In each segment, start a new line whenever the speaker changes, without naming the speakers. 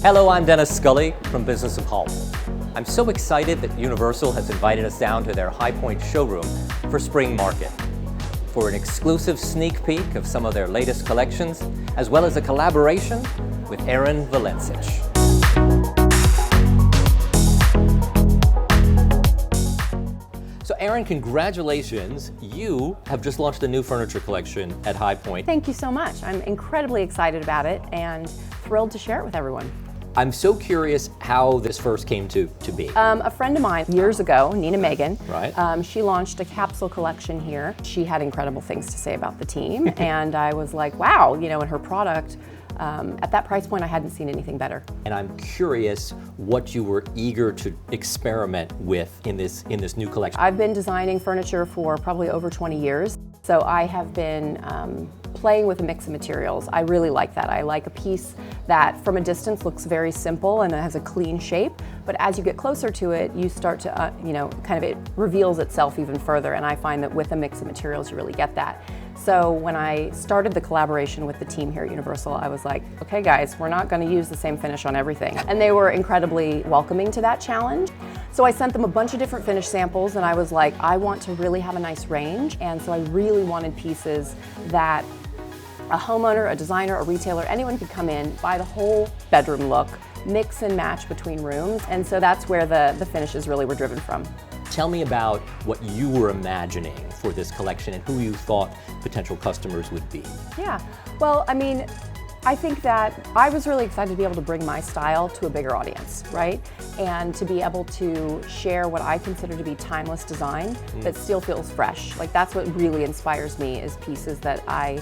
Hello, I'm Dennis Scully from Business of Home. I'm so excited that Universal has invited us down to their High Point showroom for Spring Market for an exclusive sneak peek of some of their latest collections, as well as a collaboration with Erinn Valencich. So Erinn, congratulations. You have just launched a new furniture collection at High Point.
Thank you so much. I'm incredibly excited about it and thrilled to share it with everyone.
I'm so curious how this first came to be.
A friend of mine years ago, Nina Megan,
Right.
She launched a capsule collection here. She had incredible things to say about the team, and I was like, wow, you know, and her product, at that price point, I hadn't seen anything better.
And I'm curious what you were eager to experiment with in this new collection.
I've been designing furniture for probably over 20 years, so I have been playing with a mix of materials. I really like that. I like a piece that from a distance looks very simple and it has a clean shape, but as you get closer to it, you start to, it reveals itself even further, and I find that with a mix of materials, you really get that. So when I started the collaboration with the team here at Universal, I was like, okay guys, we're not gonna use the same finish on everything. And they were incredibly welcoming to that challenge. So I sent them a bunch of different finish samples, and I was like, I want to really have a nice range, and so I really wanted pieces that a homeowner, a designer, a retailer, anyone could come in, buy the whole bedroom look, mix and match between rooms, and so that's where the finishes really were driven from.
Tell me about what you were imagining for this collection and who you thought potential customers would be.
Yeah, well, I mean, I think that I was really excited to be able to bring my style to a bigger audience, right? And to be able to share what I consider to be timeless design that still feels fresh. Like that's what really inspires me, is pieces that I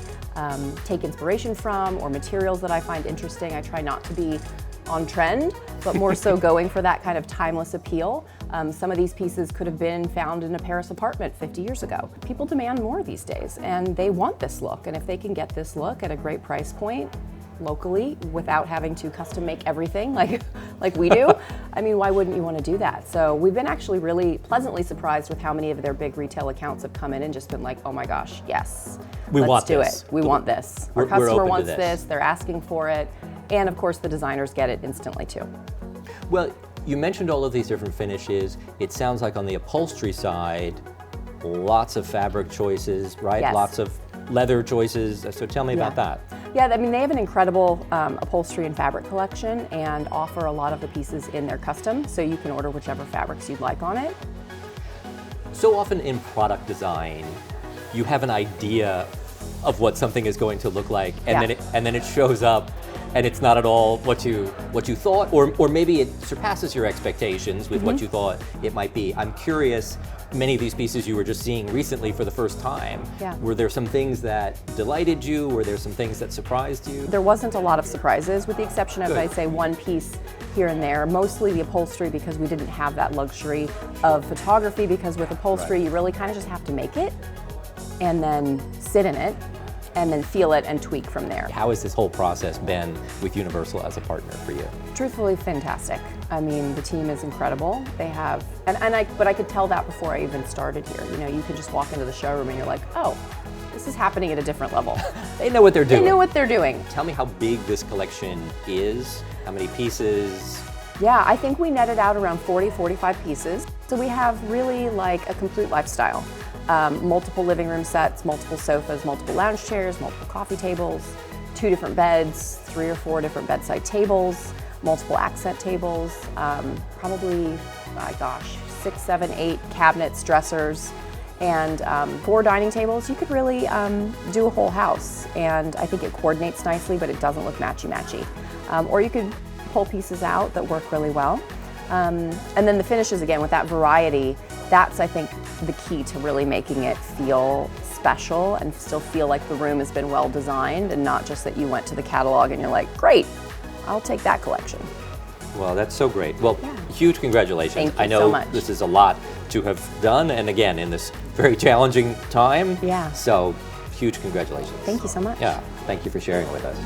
take inspiration from or materials that I find interesting. I try not to be on trend, but more so going for that kind of timeless appeal. Some of these pieces could have been found in a Paris apartment 50 years ago. People demand more these days, and they want this look. And if they can get this look at a great price point locally without having to custom make everything like we do, I mean, why wouldn't you want to do that? So we've been actually really pleasantly surprised with how many of their big retail accounts have come in and just been like, oh my gosh, yes, let's do it. We want this. Our customer wants this, they're asking for it. And of course, the designers get it instantly too.
Well, you mentioned all of these different finishes. It sounds like on the upholstery side, lots of fabric choices, right?
Yes.
Lots of leather choices. So tell me about that.
Yeah, I mean, they have an incredible upholstery and fabric collection and offer a lot of the pieces in their custom, so you can order whichever fabrics you'd like on it.
So often in product design, you have an idea of what something is going to look like, and then it shows up, and it's not at all what you thought, or maybe it surpasses your expectations with what you thought it might be. I'm curious, many of these pieces you were just seeing recently for the first time.
Yeah.
Were there some things that delighted you? Were there some things that surprised you?
There wasn't a lot of surprises, with the exception of, I'd say, one piece here and there, mostly the upholstery, because we didn't have that luxury of photography, because with upholstery, you really kind of just have to make it and then sit in it and then feel it and tweak from there.
How has this whole process been with Universal as a partner for you?
Truthfully, fantastic. I mean, the team is incredible. They have, but I could tell that before I even started here. You know, you could just walk into the showroom and you're like, oh, this is happening at a different level.
They know what they're doing.
They know what they're doing.
Tell me how big this collection is, how many pieces?
Yeah, I think we netted out around 40, 45 pieces. So we have really like a complete lifestyle. Multiple living room sets, multiple sofas, multiple lounge chairs, multiple coffee tables, 2 different beds, 3 or 4 different bedside tables, multiple accent tables, probably, my gosh, 6, 7, 8 cabinets, dressers, and 4 dining tables. You could really do a whole house, and I think it coordinates nicely, but it doesn't look matchy-matchy. Or you could pull pieces out that work really well. And then the finishes, again, with that variety, that's, I think, the key to really making it feel special and still feel like the room has been well designed, and not just that you went to the catalog and you're like, great, I'll take that collection.
Well, that's so great. Well, huge congratulations.
Thank you
I know
so much.
This is a lot to have done, and again, in this very challenging time.
Yeah.
So, huge congratulations.
Thank you so much.
Yeah, thank you for sharing with us.